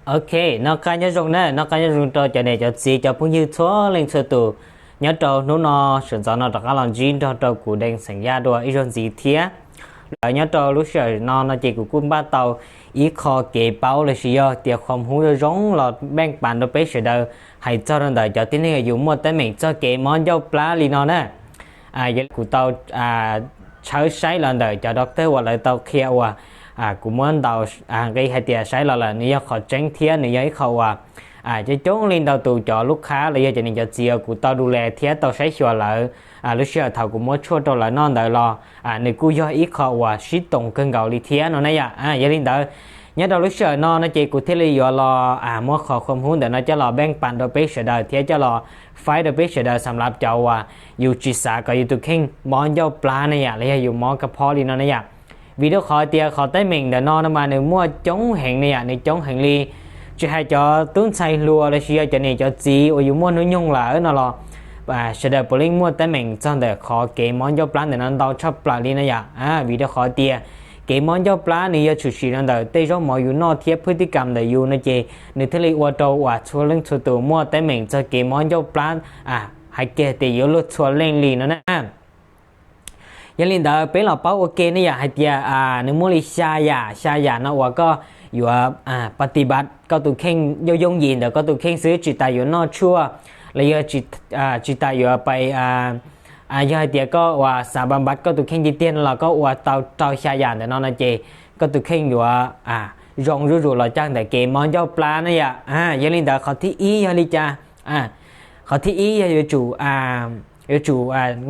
ok nó cái nhớ rong nè nó cái nhớ rong cho này cho gì cho cũng như số lên sơ tụ nhớ trâu nó sử dụng nó đặc làm gin cho trâu của đen sản gia đua ít rong gì thế rồi nhớ trâu lúc sợ nó chỉ của quân ba tàu ít kho kề bao là gì do tiệc không hú rồi rong là bên bàn đâu bé sợ đâu hay cho nên đợi cho tiếng này dùng một tới mình cho kề món dâu plá li nó nè vậy của tàu chơi sấy lần đợi cho doctor hoặc là tàu kia qua cũng muốn tàu cái hai tiệc sấy là nếu khó tránh thiên nếu ấy khâu cho chúng lên tàu tụ cho lúc khá là cho nên cho chiều của tàu đủ lệ thiên tàu sấy xua lại lúc xưa thầu cũng muốn chua tàu lại non đợi lo nếu cứ do ít khâu xí tổng cân gạo đi thiên nó này vậy lên đợi nhớ đầu lúc xưa nó chỉ của thế là do lo mua khó không muốn để nó cho lo bên bàn đồ bé sợ đời thế cho lo phải đồ bé sợ đời sắm lạp chậu dù chỉ xả có dù tụi kinh món dâu plá này lấy dù món cà phô đi nó này vì đó khỏi tiền khỏi tới mình để nó mà nếu mua chống hàng này này chống hàng ly chỉ hay cho tướng say lùa là xưa cho này cho gì ở dù mua nó nhung là ở nó lo và sẽ đợi bồi mua tới mình xong để khó cái món dâu plá để nó đau chắp plá đi này vì đó khỏi tiền cái món dâu plá này chủ sĩ nó đợi tây rồi mọi nó thiệp phơi cầm để dù nó chỉ nếu thế là ô tô xua lên xua tủ mua tới mình cho cái món dâu plá hay kể thì yếu luôn xua lên lì nó nè giờ linh đó bé là bảo ok này hay tiệt nếu muốn đi xa ya nó hoặc cóอยู่ปฏิบัติก็ตุเข่งยงยินแต่ก็ตุเข่งซื้อจิตตายอยู่นอชั่วแล้วจิตตายอยู่ไปยาเดียก็ว่าสาบัมบัดก็ตุเข่งจีเตียนเราก็ว่าเตาชายานแต่นอนนะเจก็ตุเข่งอยู่รองรู้เราจ้างแต่เกมมอนเจ้าปลาเนี่ยยาลินดาเขาที่อียาลิจ้าเขาที่อียาอยู่จู่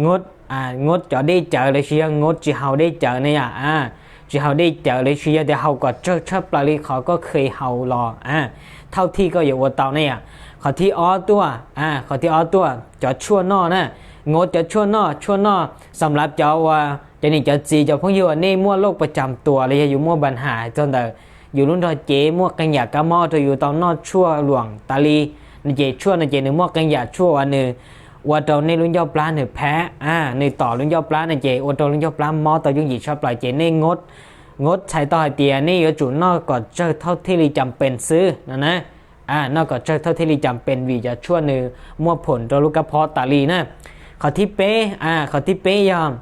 งดcho đi chợ lấy xia ngốt chỉ hầu đi chợ này chỉ hầu đi chợ lấy xia thì hầu có chấp là đi khó có khi hầu lò thâu thi có hiệu tàu này khó thi ó tua khó thi ó tua cho chua no nè ngốt cho chua noสำหรับcho nên cho gì cho phong yêu này mua lốc ประจำตัวเลยอยู่mua bản hải cho nênอยู่รุ่นเราเจmuaกันอยากกะหม้อจะอยู่ตอนนอชั่วหลวงตาลีนี่เจชั่วนี่เจนึกmuaกันอยากชั่วอันนึงว่าตอนนี้ลุงยอปลาเนี่ยแพ้ในต่อลุงยอปลาเนี่ยเจว่าตอนลุงยอปลามอต่อยุ่งหยีชอบปล่อยเจนี่งดใช้ต่อเตียนี่อยู่จุดนอกก็เจอเท่าที่รีจำเป็นซื้อนะนอกก็เจอเท่าที่รีจำเป็นวิจะชั่วนึงมั่วผลตัวลูกกระเพาะตาลีนะเขาที่เป๊เขาที่เป๊ยอม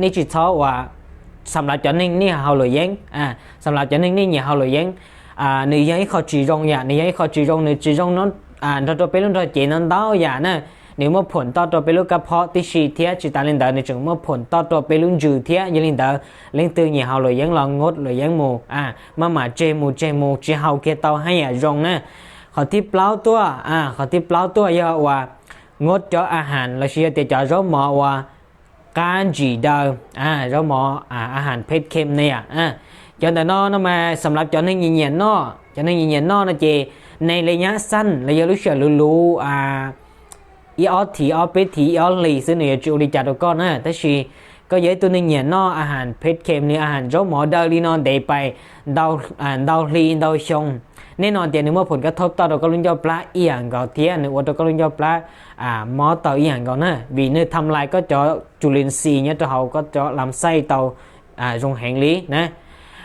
นี่จิตเขาว่าสำหรับจอนิ่งนี่เขาเลยยังสำหรับจอนิ่งนี่เนี่ยเขาเลยยังนี่ยังเขาจีรงนี่ยังเขาจีรงนี่จีรงนั้นตัวเป็นตัวเจนันดาวอย่างน่ะnếu mà phun toตัวเป็นลูกกระเพาะที่ฉีดเทียจิตาลินเดอร์ในจึงเมื่อผลต่อตัวเป็นลุงจืดเทียยันลินเดอร์เล่นตื่นเหยียบเลยยังลองงดเลยยังมูมาเจมูจีเฮาเกตเอาให้รงนะเขาที่เปล่าตัวเขาที่เปล่าตัวเยอะว่างดเจาะอาหารแล้วเชียร์แต่เจาะร้อหมอว่าการจีเดอร์ร้อหมออาหารเผ็ดเค็มเนี่ยจนแต่นอมาสำหรับจอนี่เงียนนอจอนี่เงียนนอนะเจในระยะสั้นระยะรู้เชื่อรู้อีออทีออเป็ดทีออลีซึ่งเนี่ยจูดิจัดก็นะแต่ชีก็เยอะตัวนึงเนี่ยนออาหารเผ็ดเค็มเนี่ยอาหารร้อหมอดาวลีนอนเดย์ไปดาวลีดาวชงแน่นอนเดี๋ยวนึกว่าผลกระทบต่อตัวกระลุนยอปลาอีหยังก็เทียนึกว่าตัวกระลุนยอปลาหมอต่ออีหยังก็นะvì nơiทำลายก็เจาะจุลินทรีย์เนี่ยตัวเขาก็เจาะลำไส้เตาตรงแห่งนี้นะ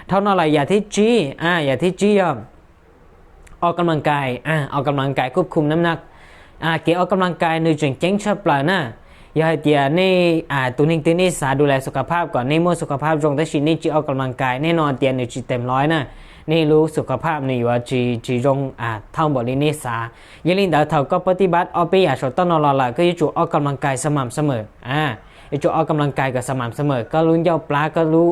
เท่านั้นแหละอย่าที่จี้ออกกำลังกายออกกำลังกายควบคุมน้ำหนักเกี่ยวออกกำลังกายในจุดเจ้งชอบปลานะอย่าให้เดี๋ยวนี่ตัวนี้สาดูแลสุขภาพก่อนนี่มั่วสุขภาพตรงแต่ชีนี่จีออกกำลังกายแน่นอนเดี๋ยวนี่จีเต็มร้อยนะนี่รู้สุขภาพนี่ว่าจีตรงเท่าบริเนสายันลินดาเท่าก็ปฏิบัติเอาไปอย่าชดต้นนอนละก็ยิ่งจุออกกำลังกายสม่ำเสมอจุออกกำลังกายกับสม่ำเสมอก็รู้เจ้าปลาก็รู้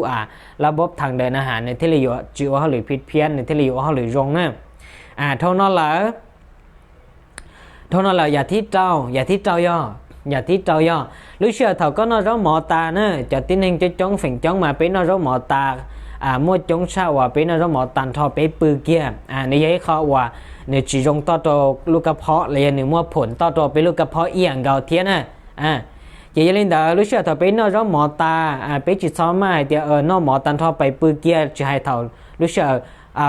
ระบบทางเดินอาหารในที่เราอยู่จีว่าเขาหรือพิษเพี้ยนในที่เราอยู่เขาหรือรงนะเท่านั้นแหละอย่าที่เจ้าย่อlúc xưa thầu có nó rõ mỏ ta nữa cho tin hình cho chống phình chống mà bé nó rõ mỏ ta mua chống sao và bé nó rõ mỏ tàn thọ bé bự kia nếu vậy khó và nếu chỉ dùng to to lúc cấp họ là nếu mua phun to bé lúc cấp họ yên gạo thiên chỉ lên đó lúc xưa thầu bé nó rõ mỏ ta bé chỉ xóa mai thì nó mỏ tàn thọ bé bự kia chỉ hai thầu lúc xưa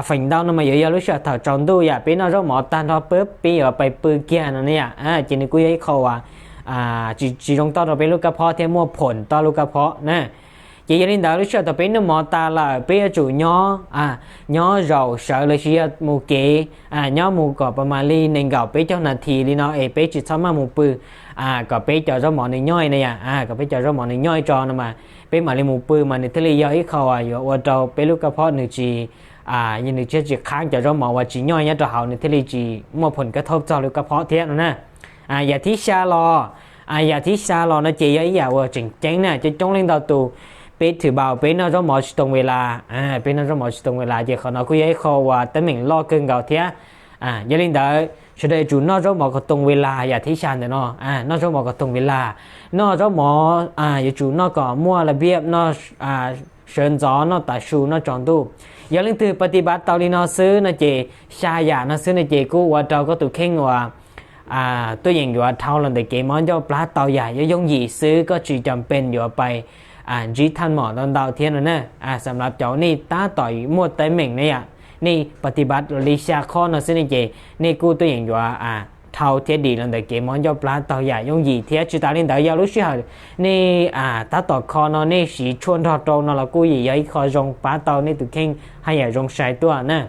phình đau nó mà giờ lúc xưa thầu tròn đuôi bé nó rõ mỏ tàn thọ bé ở bé bự kia nó nè chỉ nên quý ấy khó chỉ dùng toไปลูกกระเพาะที่มั่วผลต่อลูกกระเพาะนะจ chỉ linh đạo lúc sau tập bên nó mò ta là bên chủ nhỏ rầu sợ là chỉ mù kế nhỏ mù cọp mà li nên gặp bên cho là thì li nó bên chỉ xong mà mù bự có bên cho rõ mòn này nhoi này có bên cho rõ mòn này nhoi cho nó mà bên mà li mù bự mà này thế li do ít khâu ở trâu bên lúc cái phốt nữa chỉ như này chỉ kháng cho rõ mòn và chỉ nhoi nhá cho họ này thế li chỉ một phần cái thốt cho lúc cái phốt thế nữa nè giờ tí xa lo giờ tí xa lo nó chỉ ấy giờ chỉnh chén nè cho trong lên đầu tù bên thử bảo bên nó rất mọi tông về là bên nó rất mọi tông về là chỉ còn nó cứ ấy kho và tới mình lo cơn gạo thế giờ lên đợi sau đây chủ nó rất mọi cái tông về là giờ tí xa nữa nó rất mọi cái tông về là nó rất mọi giờ chủ nó có mua là biết nó sơn gió nó tả su nó tròn tu giờ lên từ ปฏิบัติ tao đi nó xứ nó chỉ xa giả nó xứ nó chỉ cú và trâu có tụ khen vàตัวอย่างอยู่เท่านั้นแต่เกมมันจะปลาเต่าใหญ่ยงหยีซื้อก็จีจำเป็นอยู่ไปจีทันหมอตอนดาวเทียนนะสำหรับเจ้านี่ตาต่อยมวดไตเหม่งเนี่ยนี่ปฏิบัติลิชาข้อนะซึ่งนี่กูตัวอย่างอยู่เท่าเทียดีนั่นแต่เกมมันจะปลาเต่าใหญ่ยงหยีเทียจีตาลินเต่ายาวรู้ชื่อนี่ตาต่อคอนะนี่สีชวนทอตรงนั่นละกูหยีย้อยคอรงปลาเต่านี่ตุเข่งให้ใหญ่รงใช้ตัวนะ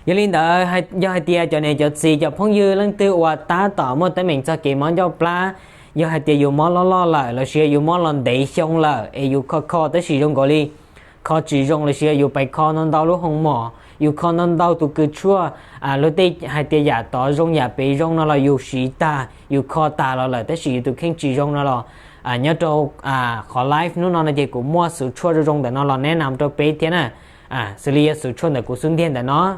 giờ linh đỡ hay do hai tia cho này cho gì cho phong dư lên tiêu và ta tỏ một tới mình cho kỳ món cho pla do hai tia dùng món lo lại là xưa dùng món lần để xong là dùng kho tới sử dụng gọi đi kho chỉ dùng là xưa dùng bài kho non đau lúc không mỏ dùng kho non đau tụ cứ chua lúc đây hai tia giả tỏ dùng giả bị dùng nó là dùng sĩ ta dùng kho ta là tới sử dụng khen chỉ dùng nó là nhớ đâu khó live nó là gì cũng mua sự chua cho dùng để nó là nén nằm cho bé thế nè xử lý sự chuồn của xuân thiên để nó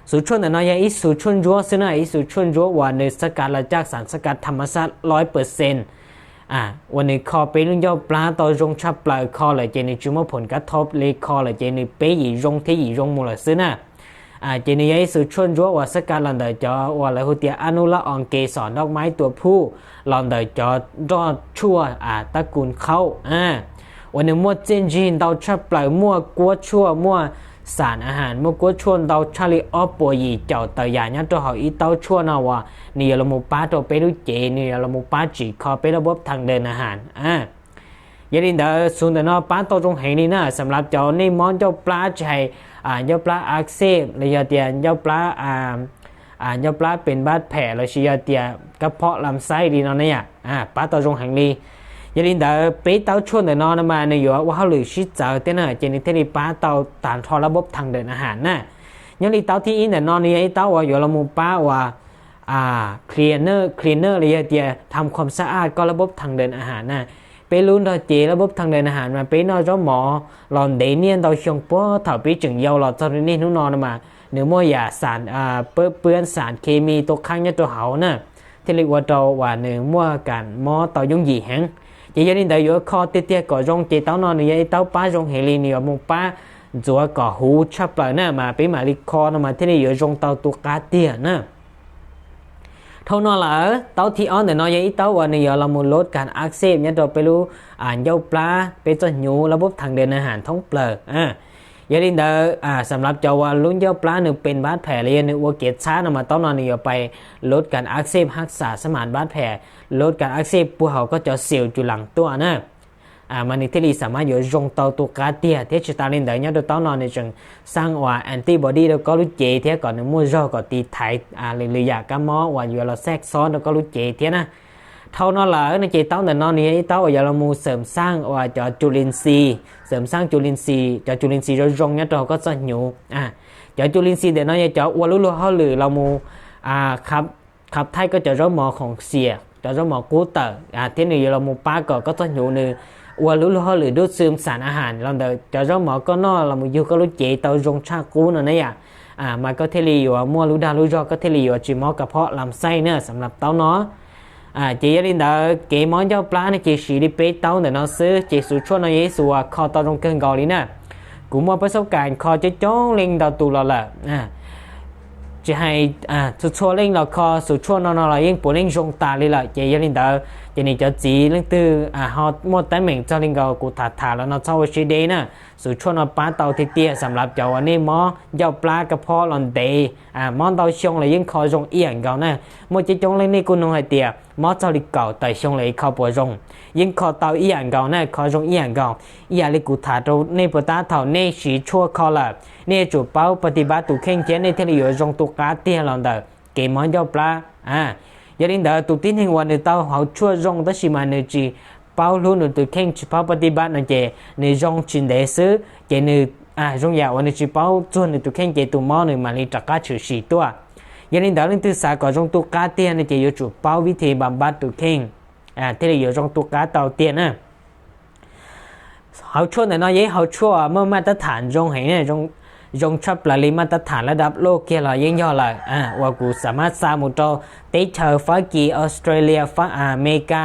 sự chuồn để nó là ít sự chuồn chúa xưa này ít sự chuồn chúa và nơiสกัดlàจากสารสกัดธรรมชาติ 100% วันนี้คอเป็นเรื่องย่อปลาต่อรงชับปลายคอเลยเจนี่จุ่มผลกระทบเลยคอเลยเจนี่เป๊ยรงที่รงมูลซื้อน่ะเจนี่ยัยsự chuồn chúa vàสกัดหลังเดจอว่าเลยหัวเตียอนุรักษ์องเกสรดอกไม้ตัวผู้หลังเดจอรอดชั่วตระกูลเขาวันนี้มั่วเจนจีนเราชับปล่อยมั่วกัวชั่วมั่วสารอาหารมั่วกัวชั่วเราชาลีออปป่วยเจ้าเตยาเนี่ยตัวเขาอีเต้าชั่วน่ะว่านี่เราหมูป้าตัวไปดูเจนี่เราหมูป้าจีคอไประบบทางเดินอาหารยันดีเดอส่วนแต่นอป้าตัวตรงแห่งนี้นะสำหรับเจ้านี่มอนเจ้าปลาใจเจ้าปลาอักเสบระยะเตียนเจ้าปลาเจ้าปลาเป็นบาดแผลระยะเตียกระเพาะลำไส้ดีเนาะเนี่ยป้าตัวตรงแห่งนี้giờ đến đó bé tao chuồn để nó mà này giờว่าหรือชิดเจอแต่น่ะเจนี่ที่ป้าเตาตานทอระบบทางเดินอาหารน่ะยังนี่เตาที่อินแต่นอนนี่ไอ้เตาว่าอยู่ละมุป้าว่าคลีนเนอร์อะไรเดียทำความสะอาดก็ระบบทางเดินอาหารน่ะไปลุ้นเราเจระบบทางเดินอาหารมาไปนอนจ้าหมอหลอนเดเนียนเราชงป้อถอดไปจึงเยาหลอดตอนนี้นู้นนอนมาเนื้อมั่วยาสารเปื้อนสารเคมีตกค้างในตัวเขาน่ะที่เรียกว่าเราว่าเนื้อมั่วกันหมอต่อยงหยีแหงchỉ gia đình đại giữa kho tiết tiết có rong chỉ tao nói này tao ba rong hệ li nhiều một ba rồi có hú chắp lại nè mà bị mà đi kho nó mà thế này giữa rong tao tu cá tiền nè thâu nó là tao thì on để nói vậy tao và này giờ là một lốtการอักเสบเนี่ยเราไปรู้เจ้าปลาไปจนอยู่ระบบทางเดินอาหารท้องเปล่าgia đìnhเดอสำหรับเจ้าว่าลุ้นเจ้าปลาหนึ่งเป็นบาดแผลเลยหนึ่งว่าเกล็ดช้านะมาต้องนอนนี่ไปลดการอักเสบรักษาสมานบาดแผลลดการอักเสบพวกเขาก็จะเสียวจุหลังตัวนะมันในที่นี้สามารถอยู่รงเตาตัวกาเตียเทชิตาลินเดอเนี่ยเราต้องนอนในจังสร้างว่าแอนติบอดีเราก็รู้เจเทียก่อนในมั่วรอก็ตีไทยเลยอยากกะมอว่าอยู่เราแทรกซ้อนเราก็รู้เจเทียนะเท่านั้นแหละในเจเต้าแต่นอนนี้เต้าอย่าเรามูเสริมสร้างว่าจะจุลินทรีย์เสริมสร้างจุลินทรีย์จะจุลินทรีย์เรารงเนี่ยเราก็จะอยู่จะจุลินทรีย์เดี๋ยวน้อยจะว่ารู้เขาหรือเรามูขับไทยก็จะร้องหมอของเสียจะร้องหมอกูเตอร์ที่นี่เรามูป้าก็จะอยู่ในว่ารู้เขาหรือดูดซึมสารอาหารเราเดี๋ยวจะร้องหมอก็นอเรามูอยู่ก็รู้เจเต้ารงชากูนั่นนี่มันก็เทลีอยู่มั่วรู้ดารู้รอก็เทลีอยู่จีมอกระเพาะลำไส้เนี่ยสำหรับเต้าเนาะchị gia đình đó cái món cho plá này chị xử lý bê tao để nó xứ chị sử cho nó dễ sử kho tao trong cơn gò đi nè cũng mộtประสบการณ์kho cho chó lên đầu tù là chị hay sử cho lên là kho sử cho nó là yên bộ lên rong ta đi lại chị gia đình đó chị này cho chị lên từ họ một tay mình cho lên gò của thả là nó sau chị đây nè สุดช่วงป้าเตาเตี้ยสำหรับเจ้าวันนี้หมอยาวปลากระเพาะหลอนเตมอเตาชงเลยยังคอยรงเอียงเก่านะมจะจงเลยนี่กูนงให้เตี้ยมอเจ้าลิเก่าแต่ชงเลยเข้าปวดรงยังคอเตาเอียงเก่านะคอยรงเอียงเก่าอียาลิกูถาโตในปตาเท่าในสีชั่วคอละในจุดเป้าปฏิบัติตุเข่งเจในเทเลอยู่รงตุกาเตี้ยหลอนเตอเกมมอยาวปลาอย่าลินเดอตุตินหิงวันในเตาเขาชั่วรงตัชิมาเนจีเป้าลุ้นตุเข่งจุดเป้าปฏิบัตินั่นเจในรงจินเดซื้อเจในรงยาวันในจุดเป้าจวนในตุเข่งเจตุมอในมาลิตากาชื่อสีตัวยันดาลินตุสาก็รงตุกาเตียนในเจอยู่จุดเป้าวิธีบำบัดตุเข่งที่เราอยู่รงตุกาเตาเตียนนะเขาชั่วแต่น้อยเขาชั่วเมื่อมาตรฐานรงเห็นเนี่ยรงชับปลาลิมาตรฐานระดับโลกเกี่ยวกับยิ่งย่อเลยว่ากูสามารถสร้างมุตโตเตเชอร์ฟ้ากีออสเตรเลียฟ้าอเมริกา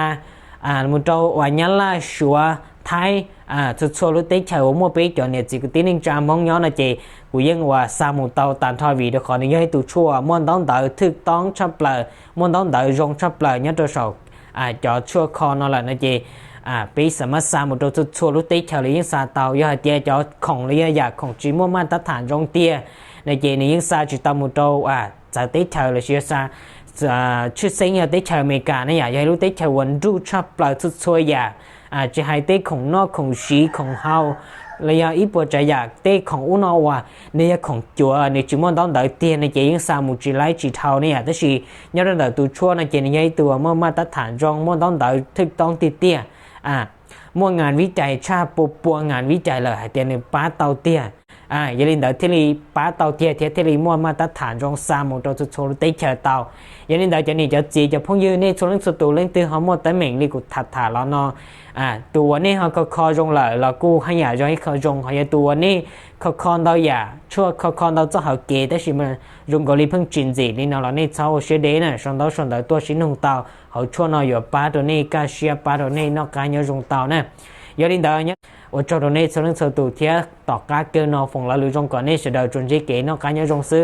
มุตโตวันยันลาชัวไทยสุดโซลุเตเชอร์มั่วไปจนเนี่ยจิกตินิงจามมองย้อนนะเจกูยังว่าสร้างมุตโตตันทวีเดี๋ยวขออนุญาตให้ตัวชั่วม้วนต้องเดินถึกต้องชับปลาม้วนต้องเดินรงชับปลาเนี่ยตัวสาวจอชั่วคอนั่นแหละนะเจปีสามารถสร้างมุตโตสุดโซลุเตเชอร์เลยยังซาเตาย่อเจจอของเลยอยากของจีมั่วมาตรฐานรงเตี้ยในเจนี่ยังซาจิตามุตโตจะเตเชอร์เลยเชื่อซาชื่อเสียงเตเชอร์อเมริกาเนี่ยอยากรู้เตเชอร์วันดูชับปลาสุดช่วยจะให้เตของนอกของสีของเฮาระยะอีปวดใจอยากเตของอุณหวาเนี่ยของจัวในจุดมันต้องเดินเตียนในเจยังสามุจิไลจีเทาเนี่ยแต่สิเนี่ยเราเดินตัวชั่วในเจนี่ยัยตัวเมื่อมาตรฐานรองมันต้องเดินถึกต้องติดเตี้ยมั่วงานวิจัยชาปัวงานวิจัยเลยเตียนในป้าเตาเตี้ยอย่าลืมเดินที่รีป้าเตาเตี้ยที่รีมั่วมาตรฐานรองสามุตัวสุดโชว์เตเชอร์เตาอย่าลืมเดินจะนี่จะจีจะพุ่งยืนในส่วนสุดตัวเล่นตื้อเขาหมดแต่เหม่งนี่กูถัดถาแล้วเนาะตัวนี้เขาก็คอจงเลยเรากูให้อยากจะให้เขาจงเขาจะตัวนี้เขาคอนเราอยากช่วยเขาคอนเราจะเขาเกแต่สิมันจงก็รีเพิ่งจินจีนี่เราเนี่ยเช้าเช้าเดย์น่ะส่วนเราตัวชิ้นหนึ่งเตาเขาช่วยเราอยู่ป้าตัวนี้ก็เชียป้าตัวนี้นอกการยจงเตานะอย่าลืมเดินเนี่ยว่าเจ้าตัวนี้ส่วนสุดตัวที่ต่อการเกินเราฝงเราหรือจงก่อนนี้เสด็จจนจีเก๋นอกการยจงซื้อ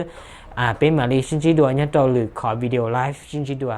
เป็นมาลีชินจีดัวเนี่ยเราหรือขอวิดีโอไลฟ์ชินจีดัว